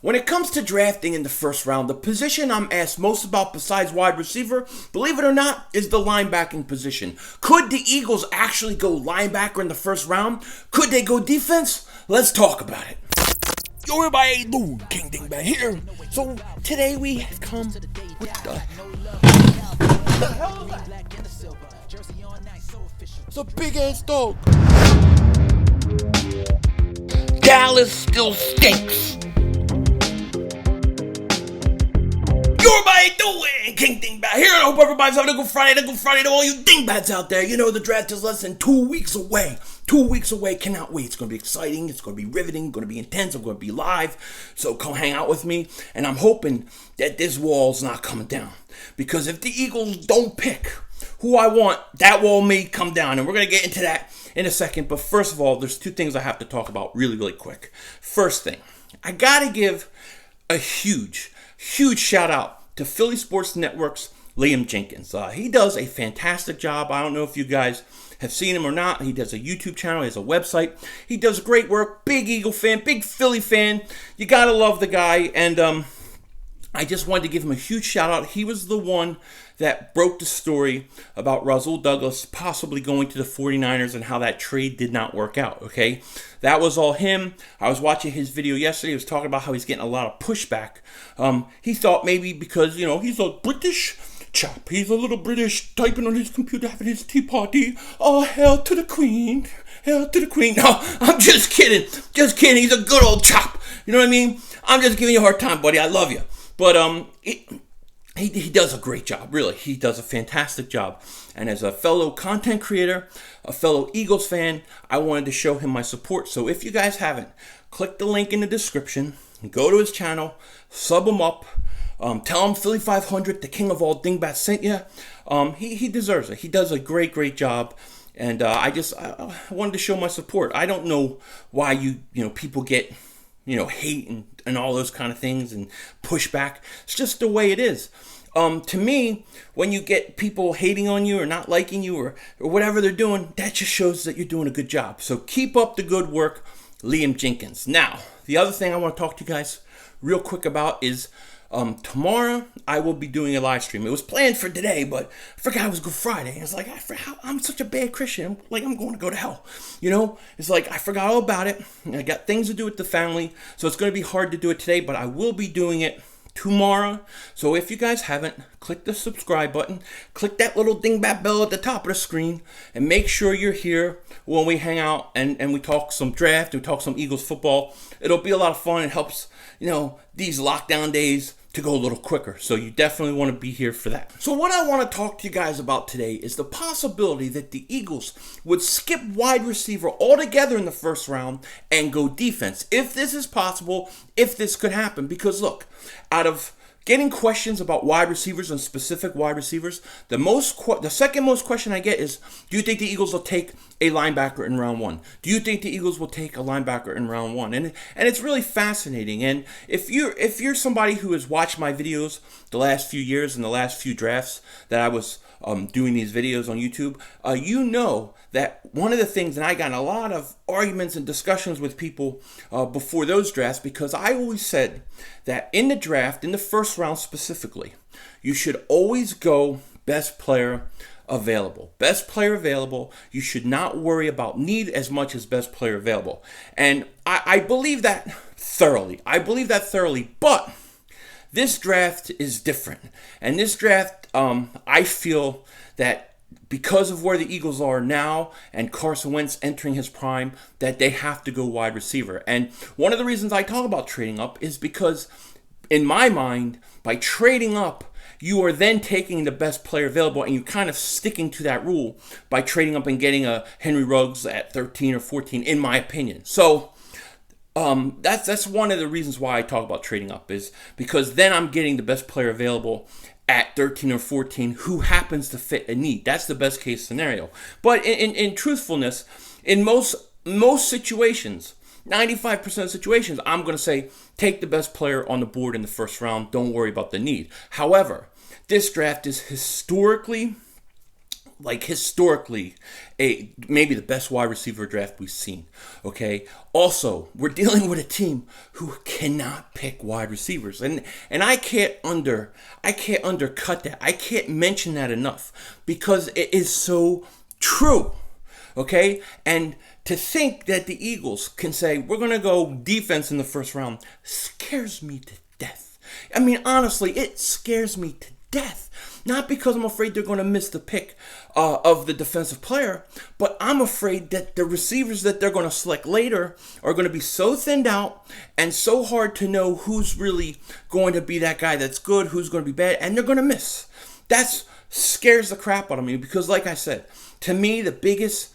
When it comes to drafting in the first round, the position I'm asked most about besides wide receiver, believe it or not, is the linebacking position. Could the Eagles actually go linebacker in the first round? Could they go defense? Let's talk about it. Yo everybody, King Dingbat here. So today we have come with the hell is that? It's a big ass dog. Dallas still stinks. Yo everybody doing? King Dingbat here. I hope everybody's having a good Friday. To all you Dingbats out there. You know the draft is less than 2 weeks away. 2 weeks away, cannot wait. It's going to be exciting, it's going to be riveting, going to be intense, I'm going to be live. So come hang out with me. And I'm hoping that this wall's not coming down. Because if the Eagles don't pick who I want, that wall may come down. And we're going to get into that in a second. But first of all, there's two things I have to talk about really quick. First thing, I got to give a huge shout out to Philly Sports Network's Liam Jenkins. He does a fantastic job. I don't know if you guys have seen him or not. He does a YouTube channel, he has a website. He does great work. Big Eagle fan, big Philly fan. You gotta love the guy. And I just wanted to give him a huge shout out. He was the one that broke the story about Rasul Douglas possibly going to the 49ers and how that trade did not work out, okay? That was all him. I was watching his video yesterday. He was talking about how he's getting a lot of pushback. He thought maybe because, you know, he's a British chap. He's a little British, typing on his computer, having his tea party. Oh, hail to the Queen. Hail to the Queen. No, I'm just kidding. Just kidding. He's a good old chap. You know what I mean? I'm just giving you a hard time, buddy. I love you. But he does a great job, really. He does a fantastic job. And as a fellow content creator, a fellow Eagles fan, I wanted to show him my support. So if you guys haven't, click the link in the description, go to his channel, sub him up, tell him Philly 500, the king of all dingbats, sent you. He deserves it. He does a great job. And I wanted to show my support. I don't know why you people get hate and all those kind of things and pushback. It's just the way it is. To me, when you get people hating on you or not liking you or whatever they're doing, that just shows that you're doing a good job. So keep up the good work, Liam Jenkins. Now, the other thing I want to talk to you guys real quick about is tomorrow I will be doing a live stream. It was planned for today, but I forgot it was Good Friday. It's like, I'm such a bad Christian. I'm going to go to hell. It's like I forgot all about it. I got things to do with the family, so it's going to be hard to do it today, but I will be doing it tomorrow. So if you guys haven't, click the subscribe button, click that little dingbat bell at the top of the screen, and make sure you're here when we hang out and we talk some draft, we talk some Eagles football. It'll be a lot of fun. It helps, these lockdown days to go a little quicker. So you definitely want to be here for that. So what I want to talk to you guys about today is the possibility that the Eagles would skip wide receiver altogether in the first round and go defense. If this is possible, if this could happen. Because look, out of getting questions about wide receivers and specific wide receivers, the second most question I get is, do you think the Eagles will take a linebacker in round one? Do you think the Eagles will take a linebacker in round one? And it's really fascinating. And if you're somebody who has watched my videos the last few years and the last few drafts that I was doing these videos on YouTube, you know that one of the things, and I got in a lot of arguments and discussions with people before those drafts, because I always said that in the draft, in the first round specifically, you should always go best player available. Best player available. You should not worry about need as much as best player available. And I believe that thoroughly. But this draft is different. And this draft, I feel that because of where the Eagles are now and Carson Wentz entering his prime, that they have to go wide receiver. And one of the reasons I talk about trading up is because, in my mind, by trading up, you are then taking the best player available, and you're kind of sticking to that rule by trading up and getting a Henry Ruggs at 13 or 14, in my opinion. So that's one of the reasons why I talk about trading up, is because then I'm getting the best player available at 13 or 14 who happens to fit a need. That's the best case scenario. But in truthfulness, in most situations, 95% of situations, I'm going to say take the best player on the board in the first round. Don't worry about the need. However, this draft is historically like historically, maybe the best wide receiver draft we've seen. Okay. Also, we're dealing with a team who cannot pick wide receivers, and I can't undercut that. I can't mention that enough because it is so true. Okay, and to think that the Eagles can say we're going to go defense in the first round scares me to death. I mean, honestly, it scares me to death. Not because I'm afraid they're going to miss the pick of the defensive player, but I'm afraid that the receivers that they're going to select later are going to be so thinned out and so hard to know who's really going to be that guy that's good, who's going to be bad, and they're going to miss. That scares the crap out of me because, like I said, to me, the biggest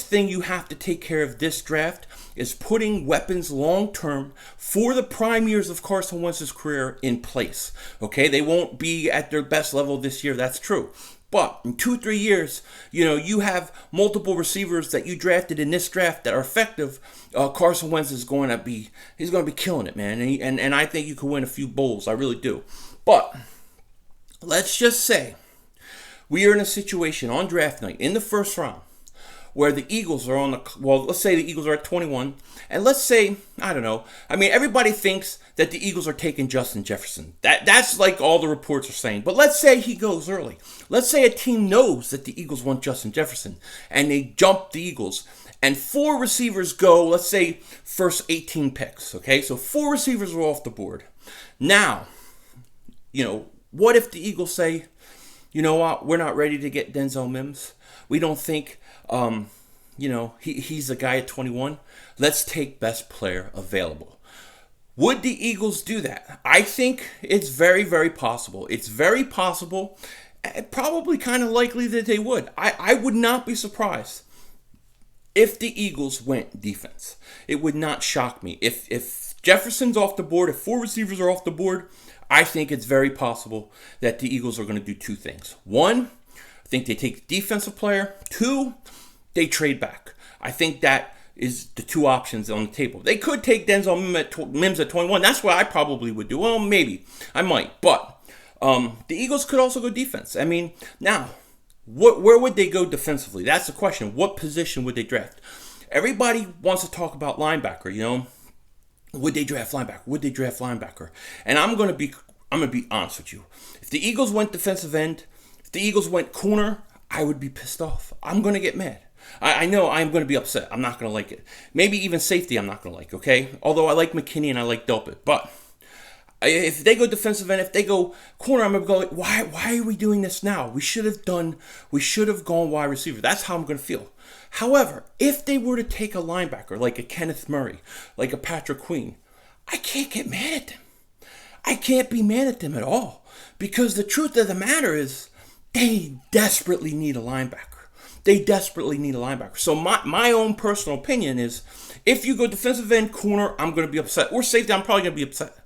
thing you have to take care of this draft is putting weapons long-term for the prime years of Carson Wentz's career in place. Okay, they won't be at their best level this year, that's true. But in 2-3 years, you have multiple receivers that you drafted in this draft that are effective. Carson Wentz is going to be killing it, man. And I think you could win a few bowls. I really do. But let's just say we are in a situation on draft night in the first round where the Eagles are let's say the Eagles are at 21, and let's say, I don't know, I mean, everybody thinks that the Eagles are taking Justin Jefferson. That's like all the reports are saying, but let's say he goes early. Let's say a team knows that the Eagles want Justin Jefferson, and they jump the Eagles, and 4 receivers go, let's say, first 18 picks, okay? So 4 receivers are off the board. Now, what if the Eagles say, you know what, we're not ready to get Denzel Mims. We don't think, he's a guy at 21. Let's take best player available. Would the Eagles do that? I think it's very, very possible. It's very possible, probably kind of likely that they would. I would not be surprised if the Eagles went defense. It would not shock me. If Jefferson's off the board, if 4 receivers are off the board, I think it's very possible that the Eagles are going to do 2 things. 1, I think they take the defensive player. 2, they trade back. I think that is the 2 options on the table. They could take Denzel Mims at 21. That's what I probably would do. Well, maybe. I might. But the Eagles could also go defense. I mean, now, where would they go defensively? That's the question. What position would they draft? Everybody wants to talk about linebacker, Would they draft linebacker? Would they draft linebacker? And I'm going to be honest with you. If the Eagles went defensive end, if the Eagles went corner, I would be pissed off. I'm going to get mad. I know I'm going to be upset. I'm not going to like it. Maybe even safety I'm not going to like, okay? Although I like McKinney and I like Delpit. But if they go defensive end, if they go corner, I'm going to go, why are we doing this now? We should have gone wide receiver. That's how I'm going to feel. However, if they were to take a linebacker like a Kenneth Murray, like a Patrick Queen, I can't get mad at them. I can't be mad at them at all. Because the truth of the matter is, they desperately need a linebacker. They desperately need a linebacker. So my own personal opinion is, if you go defensive end, corner, I'm going to be upset. Or safety, I'm probably going to be upset.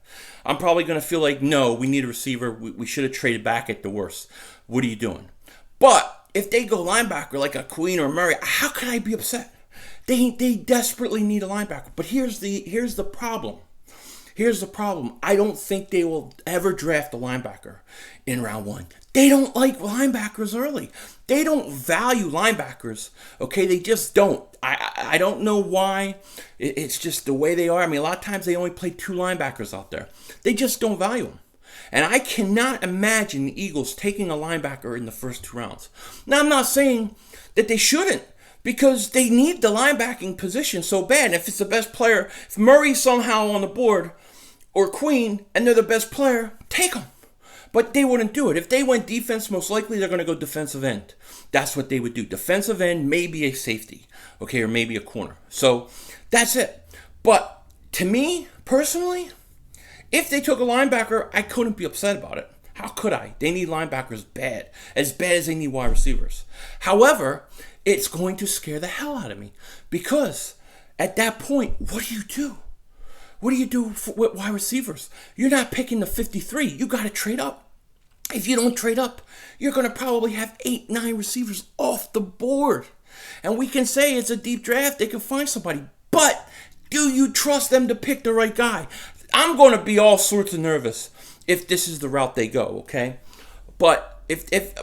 I'm probably going to feel like, no, we need a receiver. We should have traded back at the worst. What are you doing? But if they go linebacker like a Queen or Murray, how could I be upset? They desperately need a linebacker. But here's the problem. Here's the problem. I don't think they will ever draft a linebacker in round 1. They don't like linebackers early. They don't value linebackers. Okay, they just don't. I don't know why. It's just the way they are. I mean, a lot of times they only play 2 linebackers out there. They just don't value them. And I cannot imagine the Eagles taking a linebacker in the first 2 rounds. Now, I'm not saying that they shouldn't, because they need the linebacking position so bad. And if it's the best player, if Murray's somehow on the board, or Queen, and they're the best player, take them. But they wouldn't do it. If they went defense, most likely they're going to go defensive end. That's what they would do. Defensive end, maybe a safety, okay, or maybe a corner. So that's it. But to me, personally, if they took a linebacker, I couldn't be upset about it. How could I? They need linebackers bad as they need wide receivers. However, it's going to scare the hell out of me, because at that point, what do you do? What do you do with wide receivers? You're not picking the 53. You got to trade up. If you don't trade up, you're going to probably have 8, 9 receivers off the board. And we can say it's a deep draft. They can find somebody. But do you trust them to pick the right guy? I'm going to be all sorts of nervous if this is the route they go, okay? But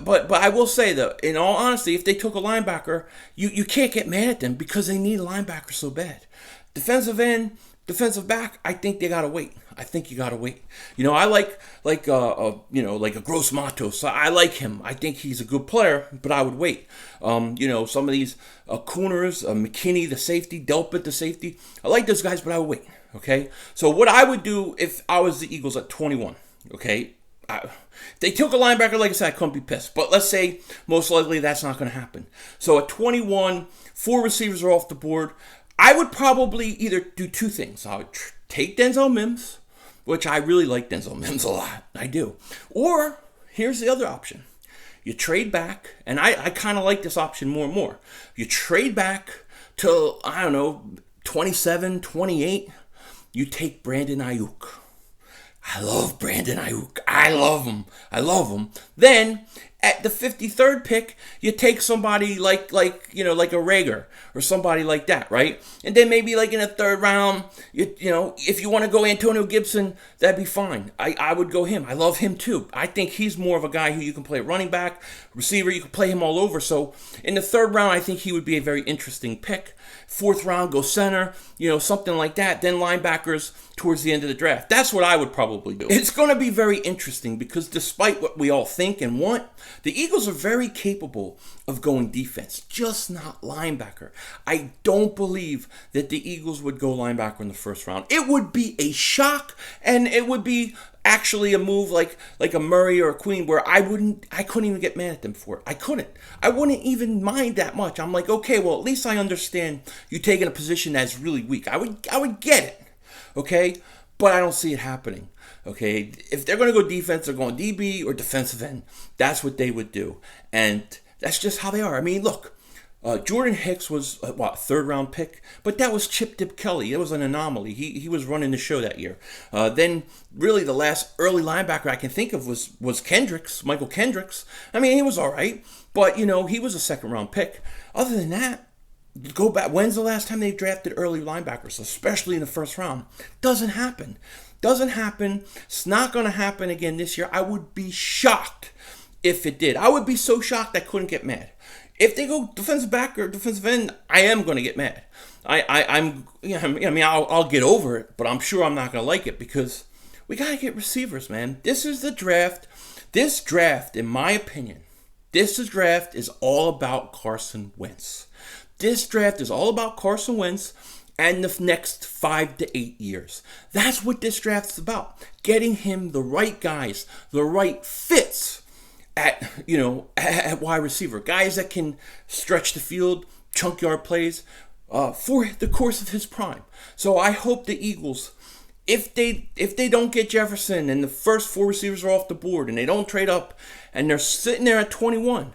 But I will say though, in all honesty, if they took a linebacker, you can't get mad at them because they need a linebacker so bad. Defensive end, defensive back, I think they gotta wait. I think you gotta wait. I like a Gross Matos. I like him. I think he's a good player, but I would wait. Some of these Cooners, McKinney, the safety, Delpit, the safety. I like those guys, but I would wait. Okay. So what I would do if I was the Eagles at 21. Okay. If they took a linebacker, like I said, I couldn't be pissed. But let's say most likely that's not going to happen. So at 21, 4 receivers are off the board. I would probably either do 2 things. I would take Denzel Mims, which I really like Denzel Mims a lot. I do. Or here's the other option. You trade back, and I kind of like this option more and more. You trade back to, 27, 28. You take Brandon Ayuk. I love Brandon Ayuk. I love him. Then at the 53rd pick, you take somebody like a Rager or somebody like that, right? And then maybe like in the 3rd round, if you want to go Antonio Gibson, that'd be fine. I would go him. I love him too. I think he's more of a guy who you can play running back, receiver. You can play him all over. So in the 3rd round, I think he would be a very interesting pick. 4th round, go center, something like that. Then linebackers towards the end of the draft. That's what I would probably do. It's going to be very interesting because despite what we all think and want, the Eagles are very capable of going defense, just not linebacker. I don't believe that the Eagles would go linebacker in the 1st round. It would be a shock, and it would be actually a move like a Murray or a Queen where I couldn't even get mad at them for it. I wouldn't even mind that much. I'm like, okay, well, at least I understand you taking a position that's really weak. I would get it, okay? But I don't see it happening, okay? If they're going to go defense, they're going DB or defensive end. That's what they would do, and that's just how they are. I mean, look, Jordan Hicks was a 3rd round pick, but that was Chip Dip Kelly. It was an anomaly. He was running the show that year. Then really the last early linebacker I can think of was Michael Kendricks. I mean, he was all right, but he was a 2nd round pick. Other than that, go back. When's the last time they drafted early linebackers, especially in the 1st round? Doesn't happen. It's not going to happen again this year. I would be shocked if it did. I would be so shocked I couldn't get mad. If they go defensive back or defensive end, I am going to get mad. I'll get over it, but I'm sure I'm not going to like it because we got to get receivers, man. This is the draft. This draft, in my opinion, is all about Carson Wentz. This draft is all about Carson Wentz and the next 5 to 8 years. That's what this draft is about. Getting him the right guys, the right fits at wide receiver. Guys that can stretch the field, chunk yard plays for the course of his prime. So I hope the Eagles, if they don't get Jefferson and the first 4 receivers are off the board and they don't trade up and they're sitting there at 21,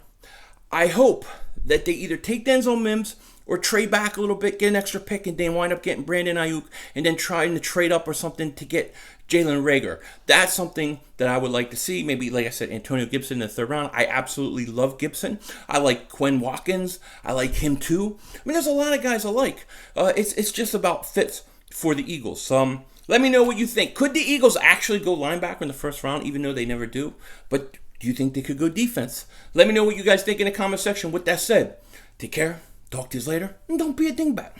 I hope that they either take Denzel Mims or trade back a little bit, get an extra pick, and then wind up getting Brandon Ayuk and then trying to trade up or something to get Jalen Rager. That's something that I would like to see. Maybe, like I said, Antonio Gibson in the 3rd round. I absolutely love Gibson. I like Quinn Watkins. I like him too. I mean, there's a lot of guys I like. It's just about fits for the Eagles. Let me know what you think. Could the Eagles actually go linebacker in the 1st round, even though they never do? But do you think they could go defense? Let me know what you guys think in the comment section. With that said, take care. Talk to you later. And don't be a dingbat.